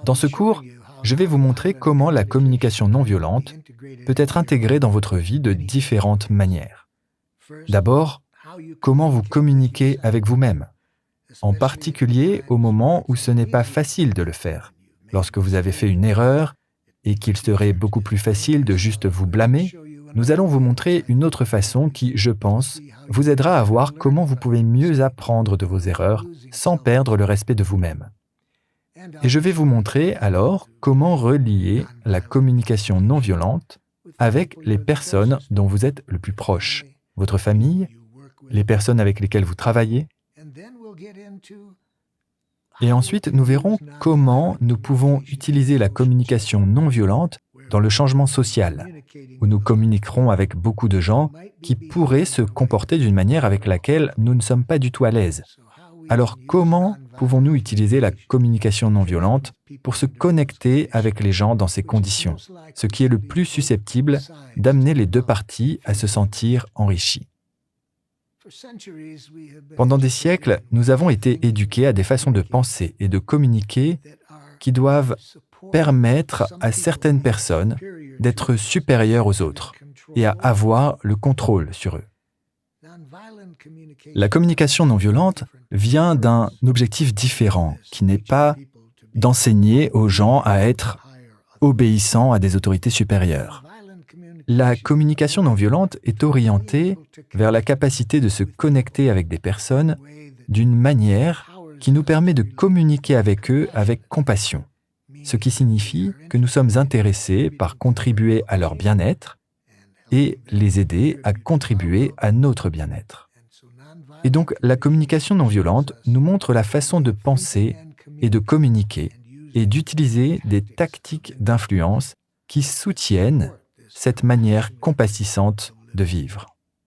Dans ce cours, je vais vous montrer comment la communication non violente peut être intégrée dans votre vie de différentes manières. D'abord, comment vous communiquez avec vous-même, en particulier au moment où ce n'est pas facile de le faire, lorsque vous avez fait une erreur et qu'il serait beaucoup plus facile de juste vous blâmer. Nous allons vous montrer une autre façon qui, je pense, vous aidera à voir comment vous pouvez mieux apprendre de vos erreurs sans perdre le respect de vous-même. Et je vais vous montrer alors comment relier la communication non violente avec les personnes dont vous êtes le plus proche, votre famille, les personnes avec lesquelles vous travaillez. Et ensuite, nous verrons comment nous pouvons utiliser la communication non violente dans le changement social, où nous communiquerons avec beaucoup de gens qui pourraient se comporter d'une manière avec laquelle nous ne sommes pas du tout à l'aise. Alors, comment pouvons-nous utiliser la communication non violente pour se connecter avec les gens dans ces conditions, ce qui est le plus susceptible d'amener les deux parties à se sentir enrichis? Pendant des siècles, nous avons été éduqués à des façons de penser et de communiquer qui doivent permettre à certaines personnes d'être supérieures aux autres et à avoir le contrôle sur eux. La communication non violente vient d'un objectif différent, qui n'est pas d'enseigner aux gens à être obéissants à des autorités supérieures. La communication non violente est orientée vers la capacité de se connecter avec des personnes d'une manière qui nous permet de communiquer avec eux avec compassion, ce qui signifie que nous sommes intéressés par contribuer à leur bien-être et les aider à contribuer à notre bien-être. Et donc, la communication non violente nous montre la façon de penser et de communiquer et d'utiliser des tactiques d'influence qui soutiennent cette manière compassissante de vivre.